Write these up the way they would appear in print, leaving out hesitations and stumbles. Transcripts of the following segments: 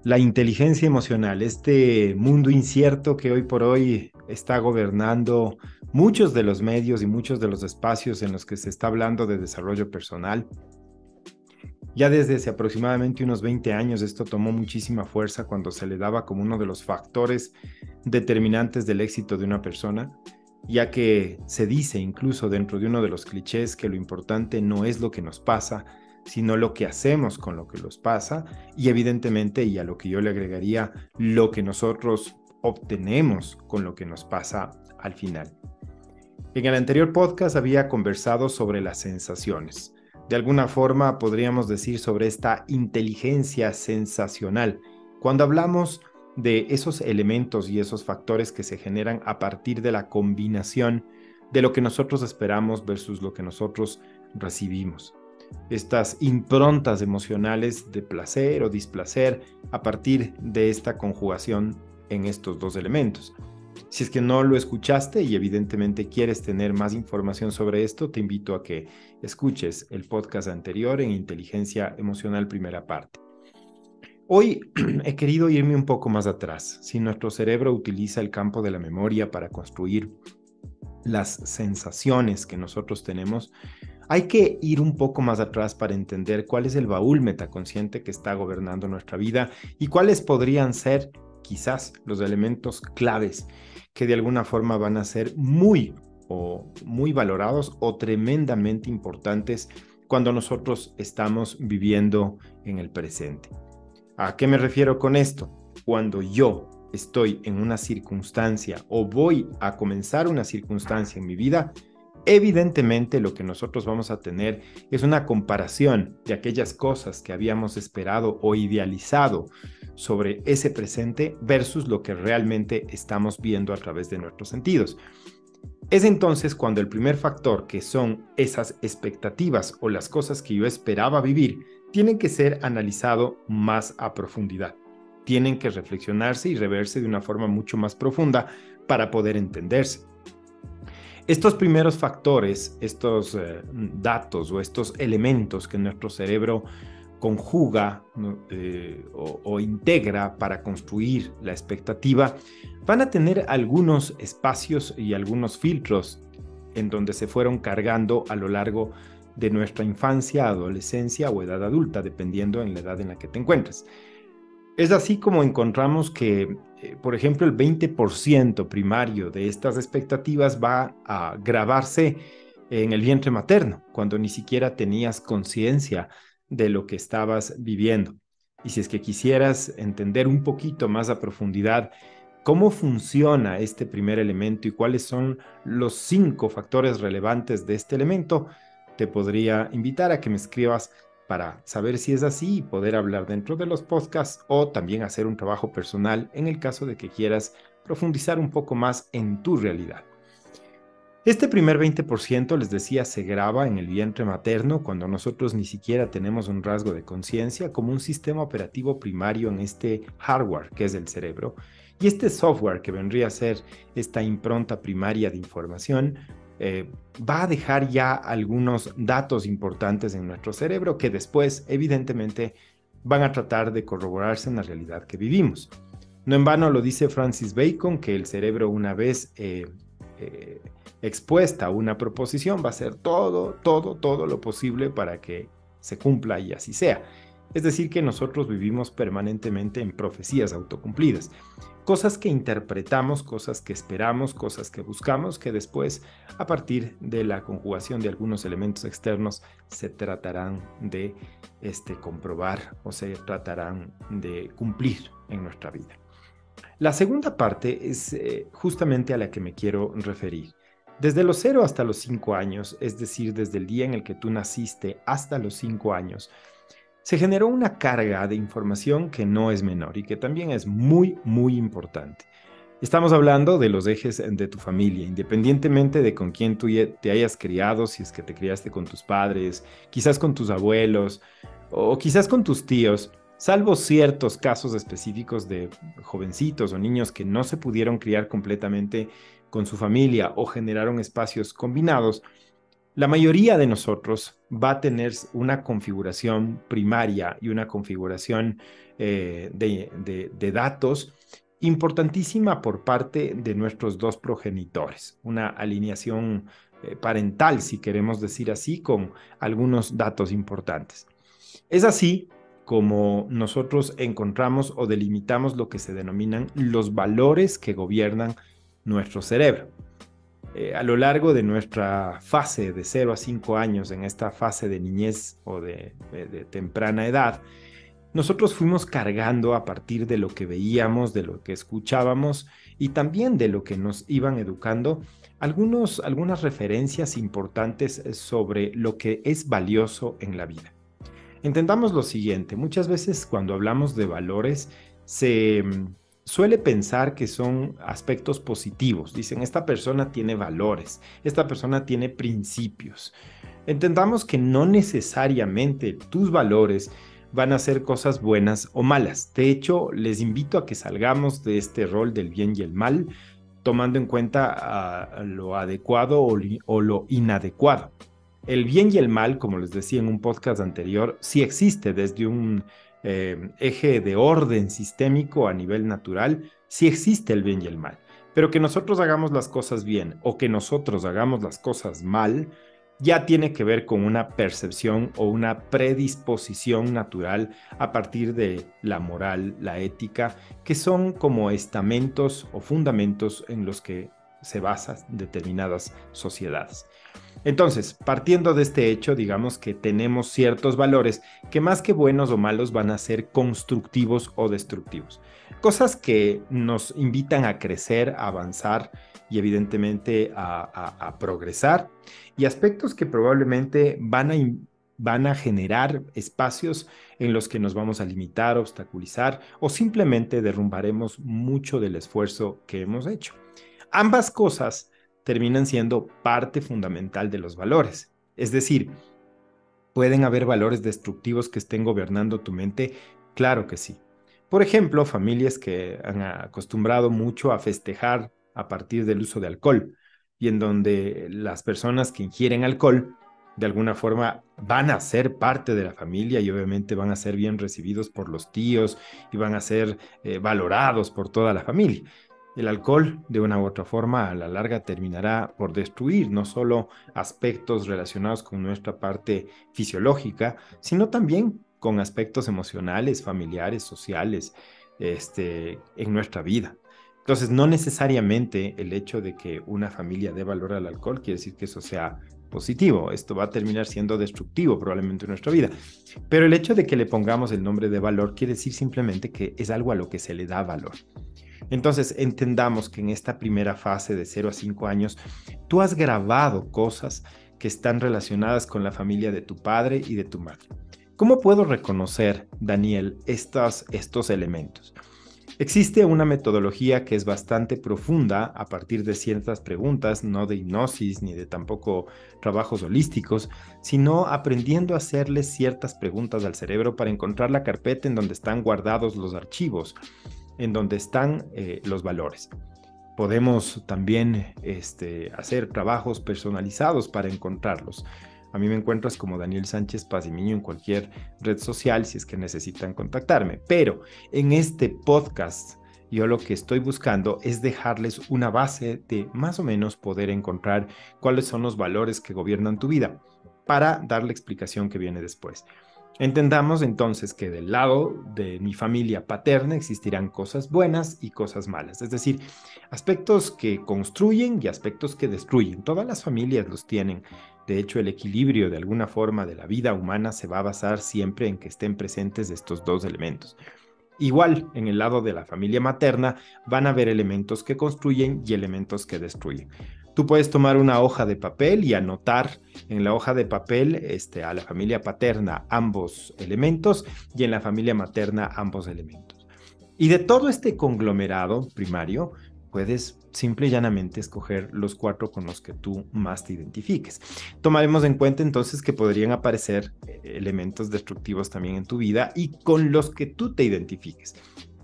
La inteligencia emocional, este mundo incierto que hoy por hoy está gobernando muchos de los medios y muchos de los espacios en los que se está hablando de desarrollo personal. Ya desde hace aproximadamente unos 20 años esto tomó muchísima fuerza cuando se le daba como uno de los factores determinantes del éxito de una persona, ya que se dice incluso dentro de uno de los clichés que lo importante no es lo que nos pasa, sino lo que hacemos con lo que nos pasa y evidentemente, y a lo que yo le agregaría, lo que nosotros obtenemos con lo que nos pasa al final. En el anterior podcast había conversado sobre las sensaciones. De alguna forma podríamos decir sobre esta inteligencia sensacional. Cuando hablamos de esos elementos y esos factores que se generan a partir de la combinación de lo que nosotros esperamos versus lo que nosotros recibimos. Estas improntas emocionales de placer o displacer a partir de esta conjugación en estos dos elementos. Si es que no lo escuchaste y evidentemente quieres tener más información sobre esto, te invito a que escuches el podcast anterior en Inteligencia Emocional primera parte. Hoy he querido irme un poco más atrás. Si nuestro cerebro utiliza el campo de la memoria para construir las sensaciones que nosotros tenemos, hay que ir un poco más atrás para entender cuál es el baúl metaconsciente que está gobernando nuestra vida y cuáles podrían ser quizás los elementos claves que de alguna forma van a ser muy valorados o tremendamente importantes cuando nosotros estamos viviendo en el presente. ¿A qué me refiero con esto? Cuando yo estoy en una circunstancia o voy a comenzar una circunstancia en mi vida, evidentemente lo que nosotros vamos a tener es una comparación de aquellas cosas que habíamos esperado o idealizado sobre ese presente versus lo que realmente estamos viendo a través de nuestros sentidos. Es entonces cuando el primer factor, que son esas expectativas o las cosas que yo esperaba vivir, tienen que ser analizado más a profundidad. Tienen que reflexionarse y reverse de una forma mucho más profunda para poder entenderse. Estos primeros factores, estos datos o estos elementos que nuestro cerebro conjuga o integra para construir la expectativa, van a tener algunos espacios y algunos filtros en donde se fueron cargando a lo largo de nuestra infancia, adolescencia o edad adulta, dependiendo en la edad en la que te encuentres. Es así como encontramos que, por ejemplo, el 20% primario de estas expectativas va a grabarse en el vientre materno, cuando ni siquiera tenías conciencia de lo que estabas viviendo. Y si es que quisieras entender un poquito más a profundidad cómo funciona este primer elemento y cuáles son los 5 factores relevantes de este elemento, te podría invitar a que me escribas para saber si es así y poder hablar dentro de los podcasts o también hacer un trabajo personal en el caso de que quieras profundizar un poco más en tu realidad. Este primer 20%, les decía, se graba en el vientre materno cuando nosotros ni siquiera tenemos un rasgo de conciencia como un sistema operativo primario en este hardware que es el cerebro. Y este software que vendría a ser esta impronta primaria de información va a dejar ya algunos datos importantes en nuestro cerebro que después, evidentemente, van a tratar de corroborarse en la realidad que vivimos. No en vano lo dice Francis Bacon, que el cerebro una vez expuesta a una proposición va a hacer todo lo posible para que se cumpla y así sea. Es decir, que nosotros vivimos permanentemente en profecías autocumplidas. Cosas que interpretamos, cosas que esperamos, cosas que buscamos, que después, a partir de la conjugación de algunos elementos externos, se tratarán de comprobar o se tratarán de cumplir en nuestra vida. La segunda parte es justamente a la que me quiero referir. Desde los 0 hasta los 5 años, es decir, desde el día en el que tú naciste hasta los 5 años, se generó una carga de información que no es menor y que también es muy importante. Estamos hablando de los ejes de tu familia, independientemente de con quién tú te hayas criado, si es que te criaste con tus padres, quizás con tus abuelos o quizás con tus tíos, salvo ciertos casos específicos de jovencitos o niños que no se pudieron criar completamente con su familia o generaron espacios combinados. La mayoría de nosotros va a tener una configuración primaria y una configuración de datos importantísima por parte de nuestros dos progenitores, una alineación parental, si queremos decir así, con algunos datos importantes. Es así como nosotros encontramos o delimitamos lo que se denominan los valores que gobiernan nuestro cerebro. A lo largo de nuestra fase de 0 a 5 años, en esta fase de niñez o de temprana edad, nosotros fuimos cargando a partir de lo que veíamos, de lo que escuchábamos y también de lo que nos iban educando, algunas referencias importantes sobre lo que es valioso en la vida. Entendamos lo siguiente, muchas veces cuando hablamos de valores se suele pensar que son aspectos positivos. Dicen, esta persona tiene valores, esta persona tiene principios. Entendamos que no necesariamente tus valores van a ser cosas buenas o malas. De hecho, les invito a que salgamos de este rol del bien y el mal, tomando en cuenta lo adecuado o lo inadecuado. El bien y el mal, como les decía en un podcast anterior, sí existe desde un eje de orden sistémico a nivel natural, sí existe el bien y el mal. Pero que nosotros hagamos las cosas bien o que nosotros hagamos las cosas mal, ya tiene que ver con una percepción o una predisposición natural a partir de la moral, la ética, que son como estamentos o fundamentos en los que se basan determinadas sociedades. Entonces, partiendo de este hecho, digamos que tenemos ciertos valores que más que buenos o malos van a ser constructivos o destructivos. Cosas que nos invitan a crecer, a avanzar y evidentemente a progresar. Y aspectos que probablemente van a generar espacios en los que nos vamos a limitar, obstaculizar o simplemente derrumbaremos mucho del esfuerzo que hemos hecho. Ambas cosas terminan siendo parte fundamental de los valores. Es decir, ¿pueden haber valores destructivos que estén gobernando tu mente? Claro que sí. Por ejemplo, familias que han acostumbrado mucho a festejar a partir del uso de alcohol y en donde las personas que ingieren alcohol de alguna forma van a ser parte de la familia y obviamente van a ser bien recibidos por los tíos y van a ser valorados por toda la familia. El alcohol, de una u otra forma, a la larga terminará por destruir no solo aspectos relacionados con nuestra parte fisiológica, sino también con aspectos emocionales, familiares, sociales, en nuestra vida. Entonces, no necesariamente el hecho de que una familia dé valor al alcohol quiere decir que eso sea positivo. Esto va a terminar siendo destructivo probablemente en nuestra vida. Pero el hecho de que le pongamos el nombre de valor quiere decir simplemente que es algo a lo que se le da valor. Entonces, entendamos que en esta primera fase de 0 a 5 años, tú has grabado cosas que están relacionadas con la familia de tu padre y de tu madre. ¿Cómo puedo reconocer, Daniel, estos elementos? Existe una metodología que es bastante profunda a partir de ciertas preguntas, no de hipnosis ni de tampoco trabajos holísticos, sino aprendiendo a hacerle ciertas preguntas al cerebro para encontrar la carpeta en donde están guardados los archivos, en donde están los valores. Podemos también hacer trabajos personalizados para encontrarlos. A mí me encuentras como Daniel Sánchez Pazimiño en cualquier red social si es que necesitan contactarme. Pero en este podcast yo lo que estoy buscando es dejarles una base de más o menos poder encontrar cuáles son los valores que gobiernan tu vida para dar la explicación que viene después. Entendamos entonces que del lado de mi familia paterna existirán cosas buenas y cosas malas, es decir, aspectos que construyen y aspectos que destruyen. Todas las familias los tienen. De hecho, el equilibrio de alguna forma de la vida humana se va a basar siempre en que estén presentes estos dos elementos. Igual, en el lado de la familia materna van a haber elementos que construyen y elementos que destruyen. Tú puedes tomar una hoja de papel y anotar en la hoja de papel a la familia paterna ambos elementos y en la familia materna ambos elementos. Y de todo este conglomerado primario, puedes simple y llanamente escoger los 4 con los que tú más te identifiques. Tomaremos en cuenta entonces que podrían aparecer elementos destructivos también en tu vida y con los que tú te identifiques.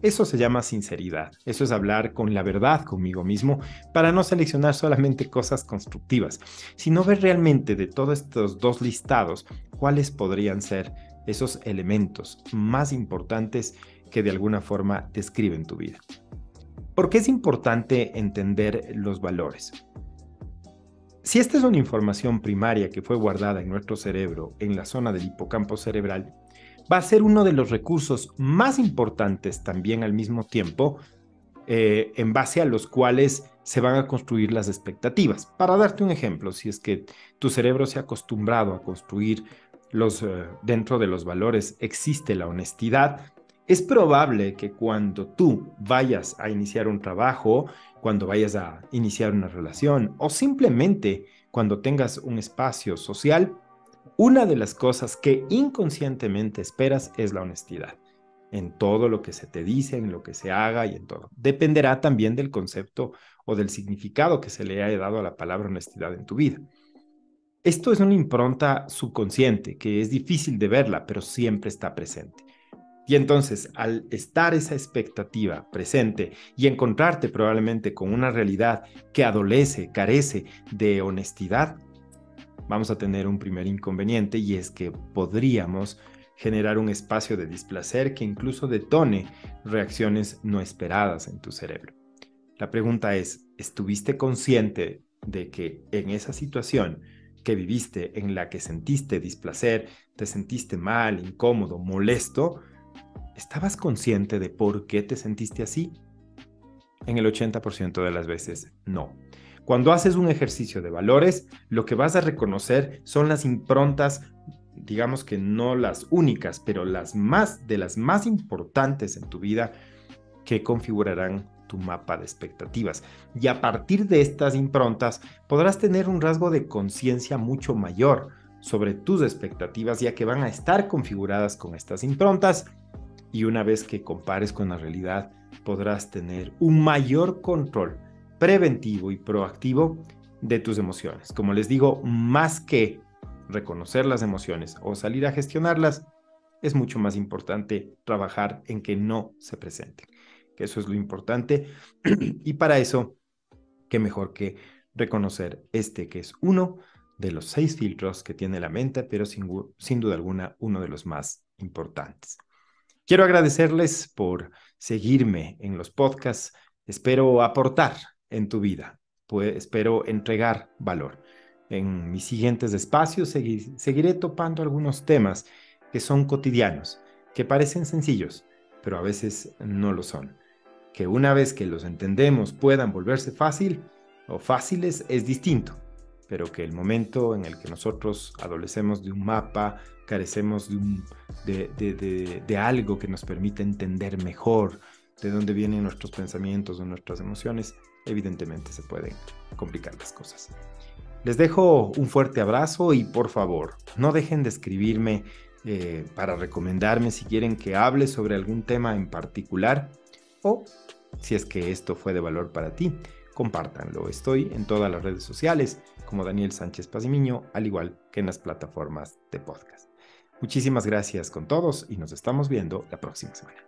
Eso se llama sinceridad. Eso es hablar con la verdad conmigo mismo para no seleccionar solamente cosas constructivas, sino ver realmente de todos estos dos listados cuáles podrían ser esos elementos más importantes que de alguna forma describen tu vida. ¿Por qué es importante entender los valores? Si esta es una información primaria que fue guardada en nuestro cerebro, en la zona del hipocampo cerebral, va a ser uno de los recursos más importantes también al mismo tiempo, en base a los cuales se van a construir las expectativas. Para darte un ejemplo, si es que tu cerebro se ha acostumbrado a construir dentro de los valores existe la honestidad, es probable que cuando tú vayas a iniciar un trabajo, cuando vayas a iniciar una relación o simplemente cuando tengas un espacio social, una de las cosas que inconscientemente esperas es la honestidad. En todo lo que se te dice, en lo que se haga y en todo. Dependerá también del concepto o del significado que se le haya dado a la palabra honestidad en tu vida. Esto es una impronta subconsciente que es difícil de verla, pero siempre está presente. Y entonces, al estar esa expectativa presente y encontrarte probablemente con una realidad que adolece, carece de honestidad, vamos a tener un primer inconveniente, y es que podríamos generar un espacio de displacer que incluso detone reacciones no esperadas en tu cerebro. La pregunta es, ¿estuviste consciente de que en esa situación que viviste, en la que sentiste displacer, te sentiste mal, incómodo, molesto, estabas consciente de por qué te sentiste así? En el 80% de las veces, no. Cuando haces un ejercicio de valores, lo que vas a reconocer son las improntas, digamos que no las únicas, pero de las más importantes en tu vida, que configurarán tu mapa de expectativas. Y a partir de estas improntas podrás tener un rasgo de conciencia mucho mayor sobre tus expectativas, ya que van a estar configuradas con estas improntas, y una vez que compares con la realidad podrás tener un mayor control preventivo y proactivo de tus emociones. Como les digo, más que reconocer las emociones o salir a gestionarlas, es mucho más importante trabajar en que no se presenten. Que eso es lo importante. Y para eso, qué mejor que reconocer que es uno de los 6 filtros que tiene la mente, pero sin duda alguna uno de los más importantes. Quiero agradecerles por seguirme en los podcasts. Espero aportar en tu vida, pues espero entregar valor. En mis siguientes espacios seguiré topando algunos temas que son cotidianos, que parecen sencillos, pero a veces no lo son. Que una vez que los entendemos puedan volverse fáciles es distinto, pero que el momento en el que nosotros adolecemos de un mapa, carecemos de algo que nos permita entender mejor de dónde vienen nuestros pensamientos o nuestras emociones, evidentemente se pueden complicar las cosas. Les dejo un fuerte abrazo y por favor, no dejen de escribirme para recomendarme si quieren que hable sobre algún tema en particular, o si es que esto fue de valor para ti, compártanlo. Estoy en todas las redes sociales como Daniel Sánchez Pazmiño, al igual que en las plataformas de podcast. Muchísimas gracias con todos y nos estamos viendo la próxima semana.